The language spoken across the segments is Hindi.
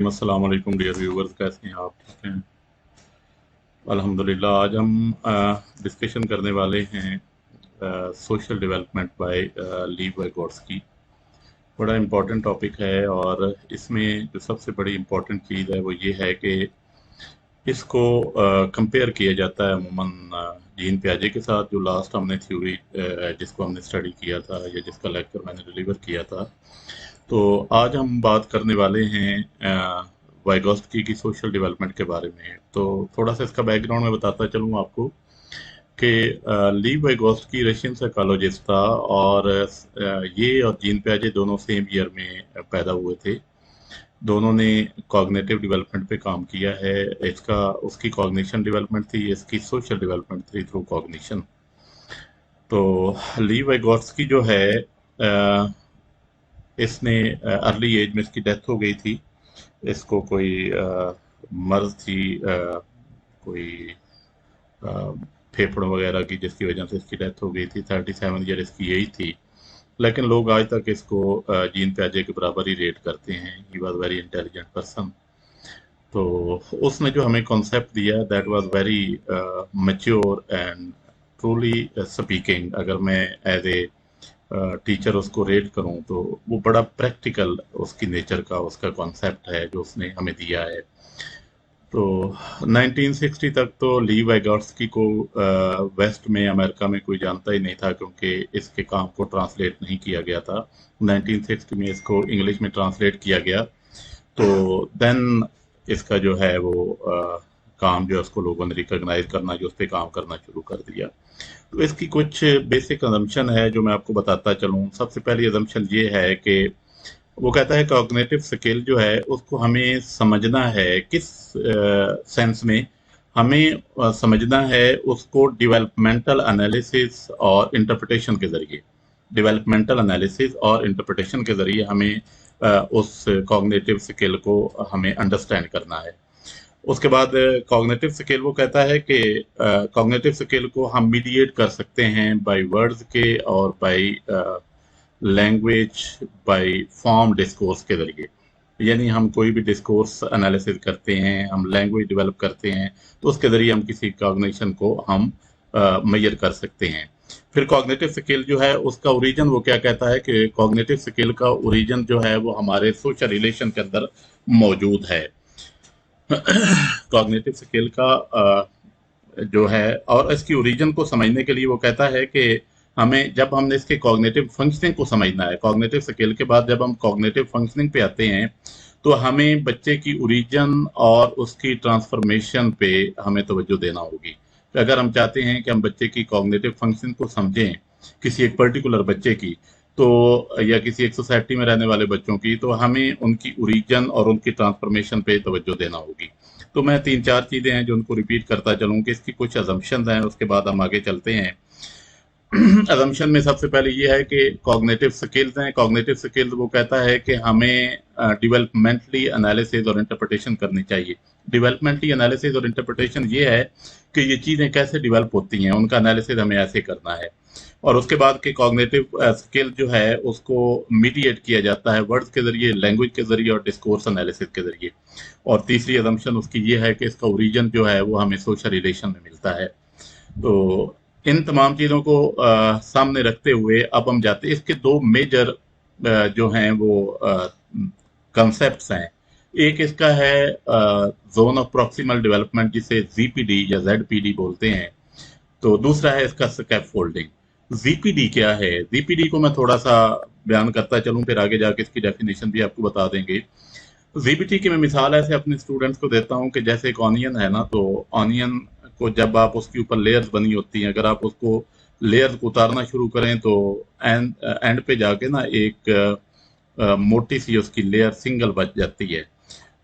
अस्सलाम वालेकुम डियर व्यूवर्स, कैसे हैं आप? ठीक हैं? अल्हम्दुलिल्लाह। आज हम डिस्कशन करने वाले हैं सोशल डेवलपमेंट बाय लीव वाइगोट्स्की। बड़ा इम्पोर्टेंट टॉपिक है और इसमें जो सबसे बड़ी इम्पोर्टेंट चीज़ है वो ये है कि इसको कंपेयर किया जाता है अमूमन जीन प्याजे के साथ, जो लास्ट हमने थ्योरी जिसको हमने स्टडी किया था या जिसका लेक्चर मैंने डिलीवर किया था। तो आज हम बात करने वाले हैं वाइगोत्स्की की सोशल डेवलपमेंट के बारे में। तो थोड़ा सा इसका बैकग्राउंड मैं बताता चलूँ आपको कि लीव वाइगोत्स्की रशियन साइकोलॉजिस्ट था और ये और जीन पियाजे दोनों सेम ईयर में पैदा हुए थे। दोनों ने कॉग्निटिव डेवलपमेंट पे काम किया है। इसका उसकी कॉग्निशन डेवलपमेंट थी, इसकी सोशल डेवलपमेंट थी थ्रू कॉग्निशन। तो लीव वाइगोत्स्की जो है इसने अर्ली एज में इसकी डेथ हो गई थी। इसको कोई मर्ज थी, कोई अ, फेफड़ों वगैरह की, जिसकी वजह से इसकी डेथ हो गई थी। 37 ईयर इसकी एज थी। लेकिन लोग आज तक इसको जीन प्याजे के बराबर ही रेट करते हैं। He was very intelligent person. तो उसने जो हमें कॉन्सेप्ट दिया that was very mature and truly speaking, अगर मैं एज ए टीचर उसको रेट करूं तो वो बड़ा प्रैक्टिकल उसकी नेचर का उसका कॉन्सेप्ट है जो उसने हमें दिया है। तो 1960 तक तो ली वाइगॉट्स्की को वेस्ट में, अमेरिका में कोई जानता ही नहीं था, क्योंकि इसके काम को ट्रांसलेट नहीं किया गया था। 1960 में इसको इंग्लिश में ट्रांसलेट किया गया। तो देन इसका जो है वो काम जो है उसको लोगों ने रिकॉग्नाइज करना, जो उस पर काम करना शुरू कर दिया। तो इसकी कुछ बेसिक अजम्पशन है जो मैं आपको बताता चलूँ। सबसे पहली अजम्पशन ये है कि वो कहता है कॉग्निटिव स्किल जो है उसको हमें समझना है किस सेंस में। हमें समझना है उसको डेवलपमेंटल एनालिसिस और इंटरप्रिटेशन के जरिए। डेवलपमेंटल एनालिसिस और इंटरप्रिटेशन के जरिए हमें उस कॉग्निटिव स्किल को हमें अंडरस्टैंड करना है। उसके बाद कॉग्निटिव स्किल वो कहता है कि कॉग्निटिव स्किल को हम मीडिएट कर सकते हैं बाय वर्ड्स के और by language, by form discourse के जरिए। यानी हम कोई भी डिस्कोर्स एनालिसिस करते हैं, हम लैंग्वेज डेवलप करते हैं, तो उसके जरिए हम किसी कॉग्निशन को हम मेजर कर सकते हैं। फिर कॉग्निटिव स्किल जो है उसका ओरिजिन वो क्या कहता है कि कॉग्निटिव स्किल का ओरिजिन जो है वो हमारे सोशल रिलेशन के अंदर मौजूद है। कॉग्निटिव स्किल का जो है और इसकी ओरिजिन को समझने के लिए वो कहता है कि हमें, जब हमने इसके कॉग्निटिव फंक्शनिंग को समझना है, कॉग्निटिव स्किल के बाद जब हम कॉग्निटिव फंक्शनिंग पे आते हैं, तो हमें बच्चे की ओरिजिन और उसकी ट्रांसफॉर्मेशन पे हमें तवज्जो देना होगी। तो अगर हम चाहते हैं कि हम बच्चे की कॉग्निटिव फंक्शन को समझें, किसी एक पर्टिकुलर बच्चे की, तो या किसी एक सोसाइटी में रहने वाले बच्चों की, तो हमें उनकी ओरिजिन और उनकी ट्रांसफॉर्मेशन पे तवज्जो देना होगी। तो मैं तीन चार चीजें हैं जो उनको रिपीट करता चलूँ कि इसकी कुछ अजम्पशन हैं, उसके बाद हम आगे चलते हैं। अजम्पशन में सबसे पहले ये है कि कॉग्निटिव स्किल्स हैं। कॉग्निटिव स्किल्स वो कहता है कि हमें डेवलपमेंटली एनालिसिस और इंटरप्रिटेशन करनी चाहिए। डेवलपमेंटली एनालिसिस और इंटरप्रिटेशन ये है कि ये चीज़ें कैसे डेवलप होती हैं, उनका एनालिसिस हमें ऐसे करना है। और उसके बाद के कॉग्निटिव स्किल जो है उसको मीडिएट किया जाता है वर्ड्स के जरिए, लैंग्वेज के जरिए और डिस्कोर्स एनालिसिस के जरिए। और तीसरी अजम्पशन उसकी ये है कि इसका ओरिजिन जो है वो हमें सोशल रिलेशन में मिलता है। तो इन तमाम चीज़ों को सामने रखते हुए अब हम जाते हैं इसके दो मेजर जो हैं वो कंसेप्ट्स हैं। एक इसका है जोन ऑफ प्रॉक्सिमल डेवलपमेंट, जिसे जीपीडी या जेडपीडी बोलते हैं। तो दूसरा है इसका स्कैप फोल्डिंग। जीपीडी क्या है? जीपीडी को मैं थोड़ा सा बयान करता चलूं, फिर आगे जाके इसकी डेफिनेशन भी आपको बता देंगे। जीपीटी की मैं मिसाल ऐसे अपने स्टूडेंट्स को देता हूँ कि जैसे एक ऑनियन है ना, तो ऑनियन को जब आप उसके ऊपर लेयर्स बनी होती हैं, अगर आप उसको लेयर्स को उतारना शुरू करें तो एंड एंड पे जाके ना एक मोटी सी उसकी लेयर सिंगल बच जाती है।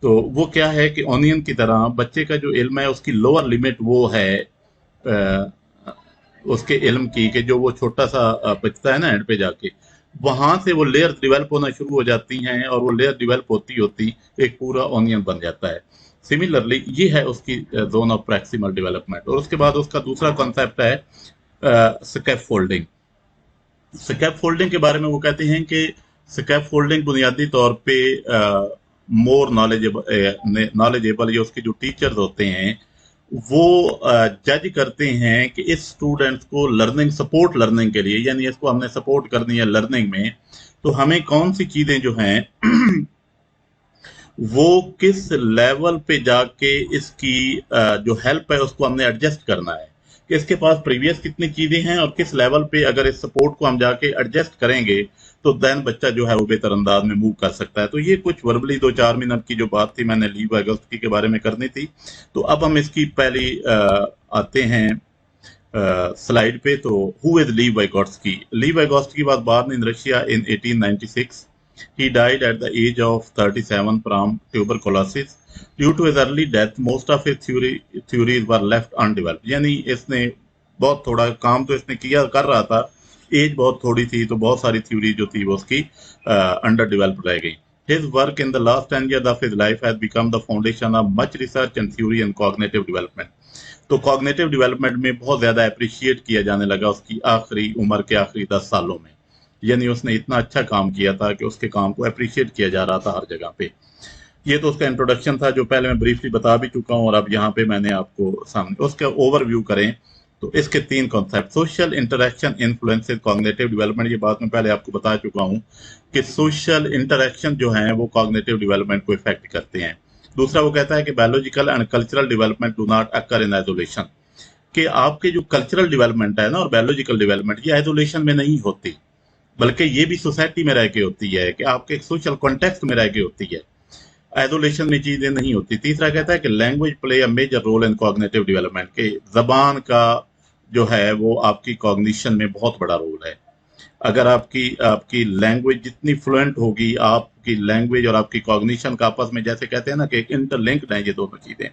तो वो क्या है कि ऑनियन की तरह बच्चे का जो इल्म है उसकी लोअर लिमिट वो है अ, उसके इल्म की, कि जो वो छोटा सा बचता है ना एंड पे जाके, वहां से वो लेयर डेवलप होना शुरू हो जाती हैं और वो लेयर डेवलप होती होती एक पूरा ऑनियन बन जाता है। सिमिलरली ये है उसकी जोन ऑफ प्रैक्सिमल डेवलपमेंट। और उसके बाद उसका दूसरा कॉन्सेप्ट है स्कैप फोल्डिंग। स्कैप फोल्डिंग के बारे में वो कहते हैं कि स्कैप फोल्डिंग बुनियादी तौर पे मोर नॉलेजेबल, ये उसके जो टीचर्स होते हैं वो जज करते हैं कि इस स्टूडेंट्स को लर्निंग, सपोर्ट लर्निंग के लिए, यानी इसको हमने सपोर्ट करनी है लर्निंग में, तो हमें कौन सी चीजें जो हैं वो किस लेवल पे जाके इसकी जो हेल्प है उसको हमने एडजस्ट करना है, कि इसके पास प्रीवियस कितनी चीजें हैं और किस लेवल पे अगर इस सपोर्ट को हम जाके एडजस्ट करेंगे तो देन बच्चा जो है वो बेहतर अंदाज में मूव कर सकता है। तो ये कुछ वर्बली 2-4 मिनट की जो बात थी मैंने लीव वाइगोत्स्की के बारे में करनी थी। तो अब हम इसकी पहली आते हैं स्लाइड पे। तो who is leave Vygotsky? Leave Vygotsky was born in Russia in 1896. He died at the age of 37 from tuberculosis. Due to his early death, most of his theories were left undeveloped. यानी इसने बहुत थोड़ा काम तो इसने किया कर रहा था, एज बहुत थोड़ी थी, तो बहुत सारी थ्योरी जो थी वो उसकी अंडर डेवलप्ड रह गई। His work in the last 10 years of his life has become the foundation of much research and theory in cognitive development. तो कॉग्निटिव डेवलपमेंट में बहुत ज्यादा अप्रिशिएट किया जाने लगा उसकी आखिरी उम्र के आखिरी 10 सालों में। यानी उसने इतना अच्छा काम किया था कि उसके काम को अप्रिशिएट किया जा रहा था हर जगह पे। ये तो उसका इंट्रोडक्शन था जो पहले मैं ब्रीफली बता भी चुका हूँ, और अब यहाँ पे मैंने आपको सामने उसका ओवरव्यू करें तो इसके 3 concept. Social interaction influences cognitive development, ये बात मैं पहले आपको बता चुका हूँ कि सोशल इंटरेक्शन जो है वो कॉग्निटिव डेवलपमेंट को इफेक्ट करते हैं। दूसरा वो कहता है कि biological and cultural development do not occur in isolation, कि आपके जो कल्चरल डेवलपमेंट है ना और बायोलॉजिकल डेवलपमेंट, ये आइसोलेशन में नहीं होती, बल्कि ये भी सोसाइटी में रह के होती है, कि आपके सोशल कॉन्टेक्स्ट में रह के होती है, आइसोलेशन में चीजें नहीं होती। तीसरा कहता है कि language play a major role in cognitive development, के जबान का जो है वो आपकी कॉग्निशन में बहुत बड़ा रोल है। अगर आपकी आपकी लैंग्वेज जितनी फ्लुएंट होगी, आपकी लैंग्वेज और आपकी कॉग्निशन का आपस में, जैसे कहते हैं ना कि एक इंटरलिंक्ड है ये दोनों चीजें।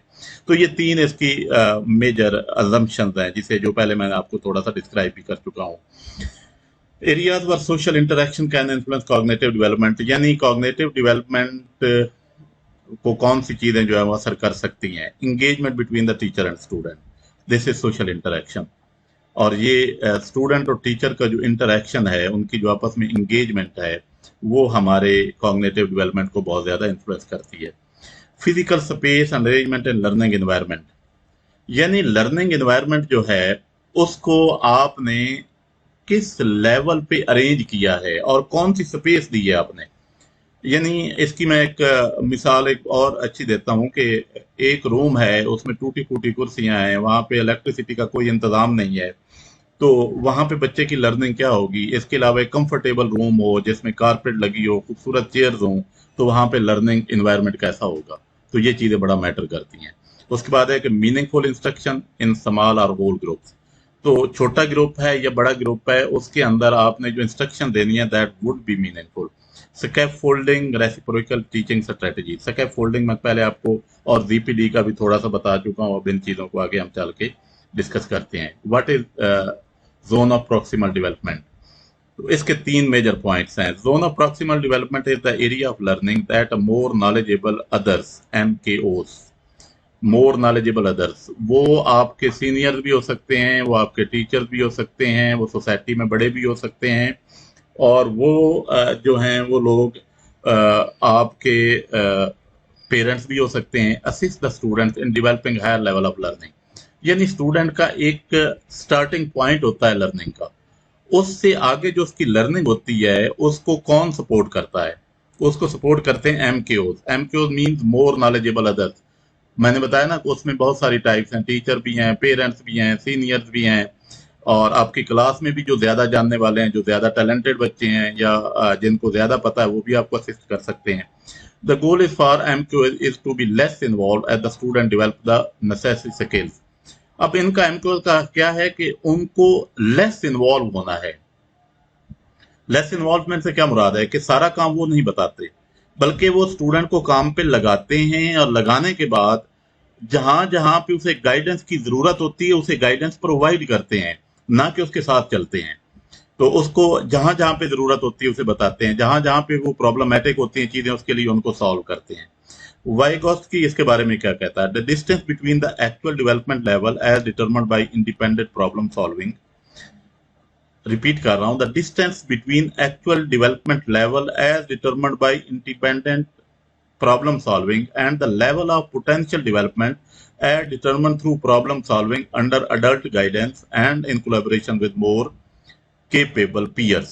तो ये 3 इसकी मेजर अजम्पशंस हैं, जिसे जो पहले मैंने आपको थोड़ा सा डिस्क्राइब भी कर चुका हूँ। Areas were social interaction can influence cognitive development, यानी कॉग्निटिव डेवलपमेंट को कौन सी चीजें जो है वो असर कर सकती हैं। Engagement between the teacher and student, this is social interaction. और ये स्टूडेंट और टीचर का जो इंटरेक्शन है, उनकी जो आपस में इंगेजमेंट है, वो हमारे कॉग्निटिव डेवलपमेंट को बहुत ज्यादा इन्फ्लुएंस करती है। Physical space and arrangement and learning environment, यानी लर्निंग एनवायरनमेंट जो है उसको आपने किस लेवल पे अरेंज किया है और कौन सी स्पेस दी है आपने। यानी इसकी मैं एक मिसाल एक और अच्छी देता हूँ कि एक रूम है, उसमें टूटी फूटी कुर्सियां हैं, वहां पे इलेक्ट्रिसिटी का कोई इंतजाम नहीं है, तो वहां पे बच्चे की लर्निंग क्या होगी। इसके अलावा एक कंफर्टेबल रूम हो जिसमें कारपेट लगी हो, खूबसूरत चेयर्स हो, तो वहां पे लर्निंग इन्वायरमेंट कैसा होगा। तो ये चीजें बड़ा मैटर करती हैं। उसके बाद है कि मीनिंगफुल इंस्ट्रक्शन इन स्मॉल और होल ग्रुप्स, तो छोटा ग्रुप है या बड़ा ग्रुप है, उसके अंदर आपने जो इंस्ट्रक्शन देनी है that would be meaningful. Scaffolding, reciprocal teaching strategy. Scaffolding मैं पहले आपको और जीपीडी का भी थोड़ा सा बता चुका हूँ, अब इन चीजों को आगे हम चल के डिस्कस करते हैं। What is zone of proximal development, तो इसके 3 मेजर पॉइंट्स हैं। Zone of proximal development is the area of learning that more knowledgeable others, MKOs, more knowledgeable others, वो आपके सीनियर भी हो सकते हैं, वो आपके टीचर्स भी हो सकते हैं, वो सोसाइटी में बड़े भी हो सकते हैं, और वो जो हैं वो लोग आपके पेरेंट्स भी हो सकते हैं। Assist the students in developing higher level of learning, यानी स्टूडेंट का एक स्टार्टिंग पॉइंट होता है लर्निंग का, उससे आगे जो उसकी लर्निंग होती है उसको कौन सपोर्ट करता है, उसको सपोर्ट करते हैं MKOs। MKOs means more knowledgeable others. मैंने बताया ना कि उसमें बहुत सारी टाइप्स हैं, टीचर भी हैं, पेरेंट्स भी हैं, सीनियर्स भी हैं, और आपकी क्लास में भी जो ज्यादा जानने वाले हैं, जो ज्यादा टैलेंटेड बच्चे हैं या जिनको ज्यादा पता है, वो भी आपको असिस्ट कर सकते हैं। The goal is for MQ is to be less involve as the student develop the necessary skills. अब इनका MQ का क्या है कि उनको लेस इन्वॉल्व होना है। लेस इन्वॉल्वमेंट से क्या मुराद है कि सारा काम वो नहीं बताते, बल्कि वो स्टूडेंट को काम पे लगाते हैं, और लगाने के बाद जहां जहां पे उसे गाइडेंस की जरूरत होती है उसे गाइडेंस प्रोवाइड करते हैं, ना कि उसके साथ चलते हैं। तो उसको जहां जहां पे जरूरत होती है उसे बताते हैं, जहां जहां पे वो प्रॉब्लमेटिक होती हैं चीजें उसके लिए उनको सॉल्व करते हैं। वाइगोत्स्की इसके बारे में क्या कहता है? The distance between the actual development level as determined by independent problem solving, repeat कर रहा हूं, the distance between actual development level as determined by independent problem solving and the level of potential development as determined through problem solving under adult guidance and in collaboration with more capable peers.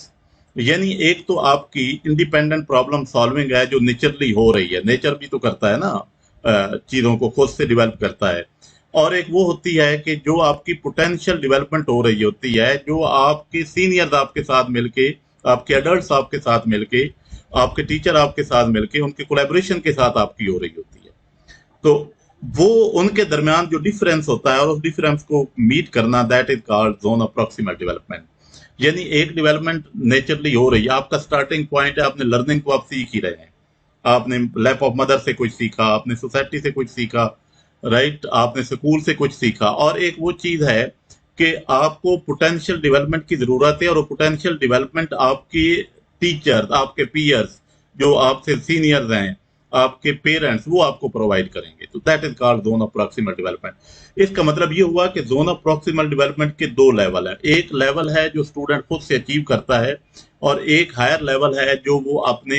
यानी एक तो आपकी इंडिपेंडेंट प्रॉब्लम सॉल्विंग है जो नेचरली हो रही है, नेचर भी तो करता है ना, चीजों को खुद से डेवलप करता है। और एक वो होती है कि जो आपकी पोटेंशियल डेवलपमेंट हो रही होती है, जो आपके सीनियर्स आपके साथ मिलके, आपके एडल्ट्स आपके साथ मिलके, आपके टीचर आपके साथ मिलके, उनके कोलैबोरेशन के साथ आपकी हो रही होती है। तो वो उनके दरमियान जो डिफरेंस होता है और उस डिफरेंस को मीट करना, that is called zone of proximal development. यानी एक डेवलपमेंट नेचुरली हो रही है, आपका स्टार्टिंग पॉइंट है, आपने लर्निंग को आप सीख ही रहे हैं, आपने लैप ऑफ मदर से कुछ सीखा, आपने सोसाइटी से कुछ सीखा, राइट, आपने स्कूल से कुछ सीखा। और एक वो चीज है कि आपको पोटेंशियल डेवलपमेंट की जरूरत है, और वो पोटेंशियल डेवलपमेंट आपके टीचर्स, आपके पीयर्स, जो आपसे सीनियर्स हैं, आपके पेरेंट्स, वो आपको प्रोवाइड करेंगे। तो that is called zone of proximal development. इसका मतलब ये हुआ कि जोन ऑफ प्रॉक्सिमल डेवलपमेंट के दो लेवल है। एक लेवल है जो स्टूडेंट खुद से अचीव करता है, और एक हायर लेवल है जो वो अपने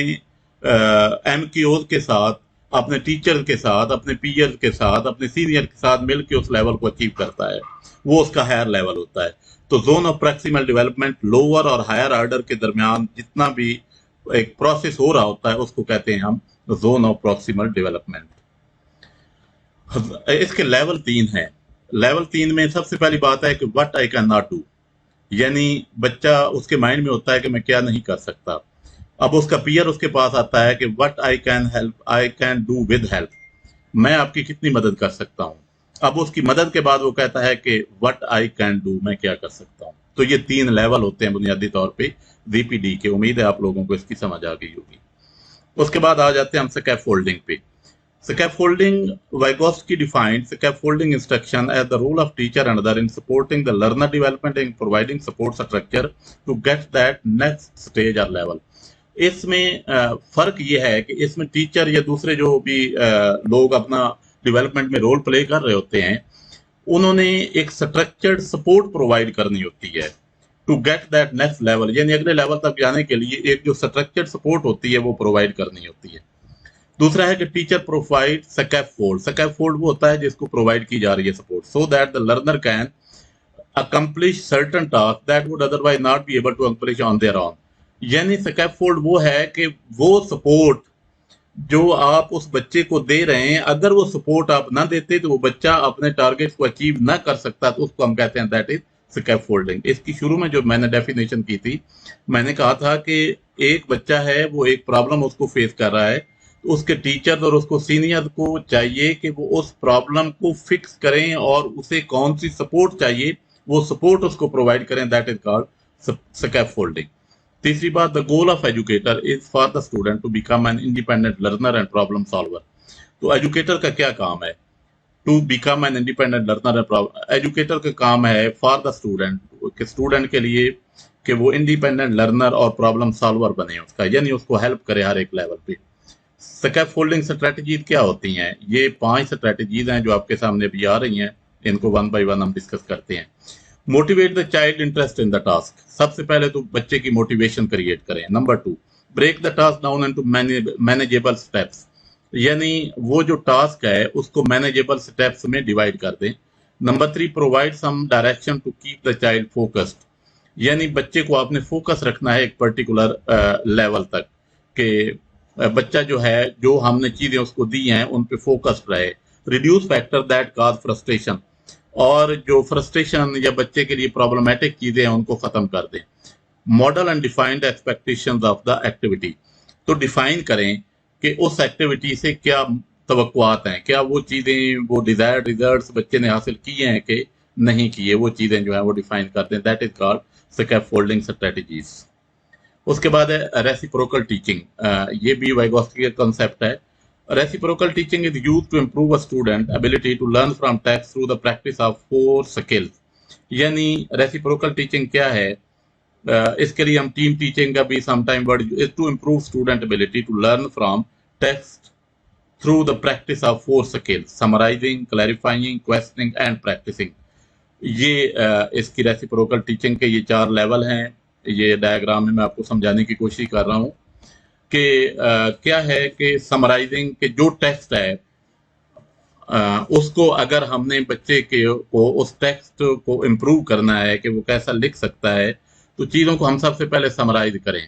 एमक्यूज के साथ, अपने टीचर के साथ, अपने पीयर के साथ, अपने सीनियर के साथ मिलकर उस लेवल को अचीव करता है, वो उसका हायर लेवल होता है। तो zone of proximal development lower और हायर ऑर्डर के दरमियान जितना भी एक प्रोसेस हो रहा होता है उसको कहते हैं हम जोन ऑफ प्रॉक्सिमल डेवलपमेंट। इसके लेवल 3 है। लेवल 3 में सबसे पहली बात है कि what I can not do, यानी बच्चा, उसके माइंड में होता है कि मैं क्या नहीं कर सकता। अब उसका पीयर उसके पास आता है कि what I can help, I can do with help, मैं आपकी कितनी मदद कर सकता हूँ। अब उसकी मदद के बाद वो कहता है कि व्हाट आई कैन डू, मैं क्या कर सकता हूँ। तो ये 3 लेवल होते हैं बुनियादी तौर पे VPD के। उम्मीद है आप लोगों को इसकी समझ आ गई होगी। उसके बाद आ जाते हैं हम स्कैफोल्डिंग पे। Scaffolding, Vygotsky defined scaffolding instruction as the role of teacher and other in supporting the learner development and providing support structure to get that next stage or level. इसमें फर्क ये है कि इसमें टीचर या दूसरे जो भी लोग अपना डेवलपमेंट में रोल प्ले कर रहे होते हैं, उन्होंने एक स्ट्रक्चर्ड सपोर्ट प्रोवाइड करनी होती है to get that next level, यानी अगले लेवल तक जाने के लिए एक जो स्ट्रक्चर्ड सपोर्ट होती है वो प्रोवाइड करनी होती है। दूसरा है कि टीचर प्रोवाइड स्कैफोल्ड। स्कैफोल्ड वो होता है जिसको प्रोवाइड की जा रही है support, so that the learner can accomplish certain task that would otherwise not be able to accomplish on their own. यानी स्कैफोल्ड वो है कि वो सपोर्ट जो आप उस बच्चे को दे रहे हैं, अगर वो सपोर्ट आप ना देते तो वो बच्चा अपने टारगेट को अचीव ना कर सकता, तो उसको हम कहते हैं दैट इज स्कैफोल्डिंग। इसकी शुरू में जो मैंने डेफिनेशन की थी, मैंने कहा था कि एक बच्चा है, वो एक प्रॉब्लम उसको फेस कर रहा है, तो उसके टीचर्स और उसको सीनियर को चाहिए कि वो उस प्रॉब्लम को फिक्स करें और उसे कौन सी सपोर्ट चाहिए वो सपोर्ट उसको प्रोवाइड करें, दैट इज कॉल्ड स्कैफोल्डिंग। तीसरी बात, the goal of educator is for the student to become an independent learner and problem solver. तो एजुकेटर का क्या काम है? To become an independent learner and educator का काम है फॉर द स्टूडेंट, कि स्टूडेंट के लिए कि वो इंडिपेंडेंट लर्नर और प्रॉब्लम सॉल्वर बने उसका, यानी उसको हेल्प करे हर एक लेवल पे। स्कैफोल्डिंग स्ट्रेटजीज क्या होती हैं? ये 5 स्ट्रेटजीज हैं जो आपके सामने भी आ रही हैं, इनको वन बाय वन हम डिस्कस करते हैं। Motivate the child interest in the task. सबसे पहले तो बच्चे की मोटिवेशन क्रिएट करें। Number 2, break the task down into manageable steps, यानी वो जो टास्क है उसको मैनेजेबल स्टेप्स में डिवाइड कर दें। Number 3, provide some direction to keep the child focused, यानी बच्चे को आपने फोकस रखना है एक पर्टिकुलर लेवल तक, कि बच्चा जो है, जो हमने चीजें उसको दी हैं उन पे फोकस्ड रहे। Reduce factor that cause frustration, और जो फ्रस्ट्रेशन या बच्चे के लिए प्रॉब्लमेटिक चीजें हैं उनको खत्म कर दें। Model and defined expectations of the activity, तो डिफाइन करें कि उस एक्टिविटी से क्या तवक्कुआत हैं, क्या वो चीजें, वो डिजायर्ड रिजल्ट्स बच्चे ने हासिल किए हैं कि नहीं किए, वो चीजें जो है वो डिफाइन करते हैं, that is called scaffolding strategies. उसके बाद है रेसिप्रोकल टीचिंग, ये भी वाइगोत्स्की का कॉन्सेप्ट है। Reciprocal teaching is used to improve a student ability to learn from text through the practice of 4 skills. यानी रेसिप्रोकल टीचिंग क्या है? इसके लिए हम टीम टीचिंग का भी sometime word is to improve student ability to learn from text through the practice of 4 skills, summarising, clarifying, questioning and practising. ये इसकी रेसिप्रोकल टीचिंग के ये 4 लेवल हैं। ये डायग्राम में मैं आपको समझाने की कोशिश कर रहा हूँ। कि क्या है कि समराइजिंग के जो टेक्स्ट है उसको अगर हमने बच्चे के को उस टेक्स्ट को इम्प्रूव करना है कि वो कैसा लिख सकता है, तो चीज़ों को हम सबसे पहले समराइज करें।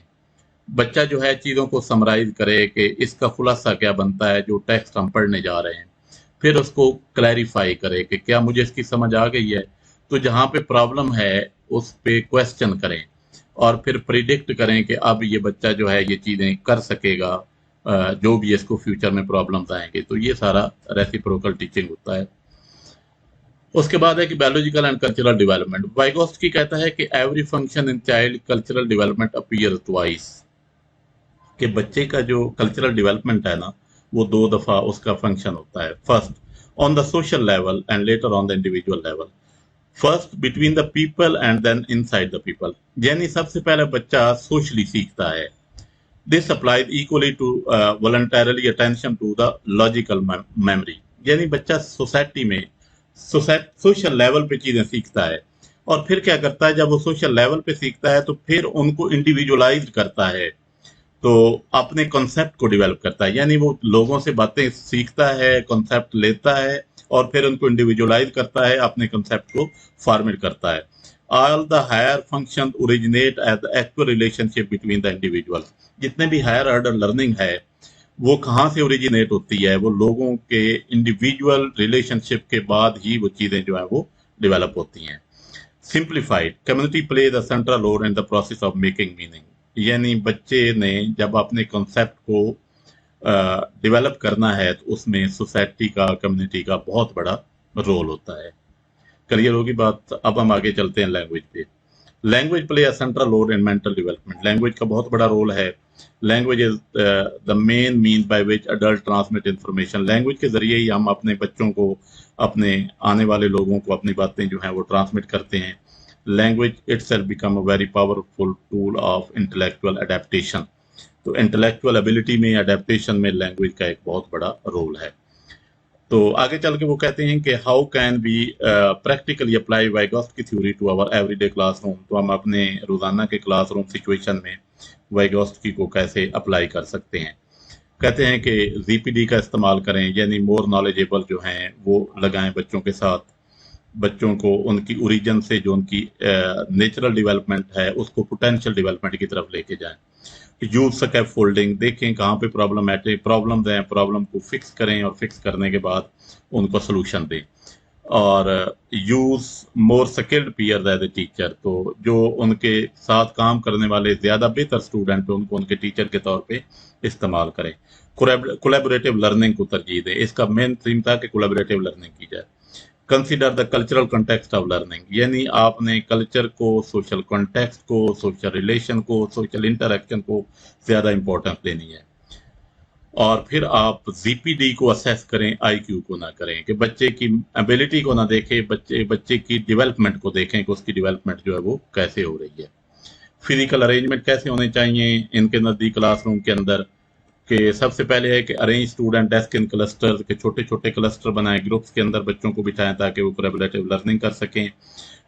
बच्चा जो है चीज़ों को समराइज करे कि इसका खुलासा क्या बनता है जो टेक्स्ट हम पढ़ने जा रहे हैं। फिर उसको क्लैरिफाई करे कि क्या मुझे इसकी समझ आ गई है। तो जहाँ पे प्रॉब्लम है उस पे क्वेश्चन करें और फिर प्रिडिक्ट करें कि अब ये बच्चा जो है ये चीज़ें कर सकेगा, जो भी इसको फ्यूचर में प्रॉब्लम्स आएंगे। तो ये सारा रेसिप्रोकल टीचिंग होता है। उसके बाद है कि biological and cultural development. Vygotsky कहता है कि every function in child cultural development appear twice, कि बच्चे का जो कल्चरल डेवलपमेंट है ना, वो दो दफा उसका फंक्शन होता है। First on the social level and later on the individual level. First between the people and then inside the people, यानी सबसे पहले बच्चा सोशली सीखता है। This applies equally to voluntarily attention to the logical memory, यानी बच्चा सोसाइटी में सोशल लेवल पे चीजें सीखता है और फिर क्या करता है, जब वो सोशल लेवल पे सीखता है तो फिर उनको इंडिविजुअलाइज करता है, तो अपने कॉन्सेप्ट को डेवलप करता है। यानी वो लोगों से बातें सीखता है, कॉन्सेप्ट लेता है और फिर उनको इंडिविजुअलाइज करता है, अपने कॉन्सेप्ट को फॉर्मेट करता है। All the higher function originate at the actual relationship between the individual. जितने भी हायर ऑर्डर लर्निंग है वो कहाँ से ओरिजिनेट होती है, वो लोगों के इंडिविजुअल रिलेशनशिप के बाद ही वो चीजें जो है वो डेवलप होती हैं। Simplified, community play the central role in the process of making meaning, यानी बच्चे ने जब अपने कॉन्सेप्ट को डेवलप करना है तो उसमें सोसाइटी का, कम्युनिटी का बहुत बड़ा रोल होता है। क्लियर होगी बात। अब हम आगे चलते हैं लैंग्वेज पे। Language play a central role in mental development. Language का बहुत बड़ा रोल है। Language is the main mean by which adult transmit information. Language के जरिए ही हम अपने बच्चों को, अपने आने वाले लोगों को अपनी बातें जो हैं वो ट्रांसमिट करते हैं। Language itself become a very powerful tool of intellectual adaptation. तो इंटेलेक्चुअल एबिलिटी में, अडेप्टेशन में लैंग्वेज का एक बहुत बड़ा रोल है। तो आगे चल के वो कहते हैं कि how can be practically apply Vygotsky theory to our everyday classroom. तो हम अपने रोजाना के क्लासरूम सिचुएशन में वाइगोस्की को कैसे अप्लाई कर सकते हैं। कहते हैं कि जीपीडी का इस्तेमाल करें, यानी मोर नॉलेजेबल जो हैं वो लगाएं बच्चों के साथ। बच्चों को उनकी ओरिजिन से जो उनकी नेचुरल डेवलपमेंट है उसको पोटेंशियल डेवलपमेंट की तरफ लेके जाएं। यूज स्कैप फोल्डिंग, देखें कहाँ पे प्रॉब्लम्स हैं, प्रॉब्लम को फिक्स करें और फिक्स करने के बाद उनको सोल्यूशन दें। और use more skilled peer as a teacher, तो जो उनके साथ काम करने वाले ज्यादा बेहतर स्टूडेंट हैं उनको उनके टीचर के तौर पे इस्तेमाल करें। कोलैबोरेटिव लर्निंग को तरजीह दें। इसका मेन थीम था कि कोलैबोरेटिव लर्निंग की जाए। Consider the cultural context of learning, यानी आपने कल्चर को, सोशल कॉन्टेक्स्ट को, सोशल रिलेशन को, सोशल इंटरेक्शन को ज्यादा इंपॉर्टेंस देनी है। और फिर आप जीपीडी को असेस करें, आईक्यू को ना करें, कि बच्चे की एबिलिटी को ना देखें, बच्चे की डेवलपमेंट को देखें कि उसकी डेवलपमेंट जो है वो कैसे हो रही है। फिजिकल अरेंजमेंट कैसे होने चाहिए इनके नजदीक क्लासरूम के अंदर, कि सबसे पहले है कि अरेंज स्टूडेंट डेस्क इन क्लस्टर, के छोटे छोटे क्लस्टर बनाएं, ग्रुप्स के अंदर बच्चों को बिठाएं ताकि वो कोलैबोरेटिव लर्निंग कर सकें।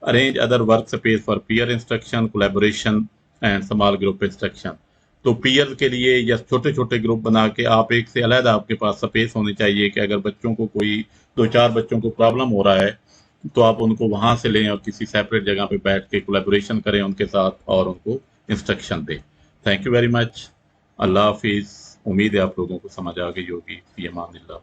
Arrange other work space for peer instruction, collaboration and small group instruction. तो पीयर के लिए या छोटे छोटे ग्रुप बना के आप एक से अलग आपके पास स्पेस होनी चाहिए कि अगर बच्चों को कोई, दो चार बच्चों को प्रॉब्लम हो रहा है तो आप उनको वहां से लें और किसी सेपरेट जगह पे बैठ के कोलैबोरेशन करें उनके साथ और उनको इंस्ट्रक्शन दें। Thank you very much. Allah हाफिज। उम्मीद है आप लोगों को समझ आ गई होगी। फी अमानिल्लाह।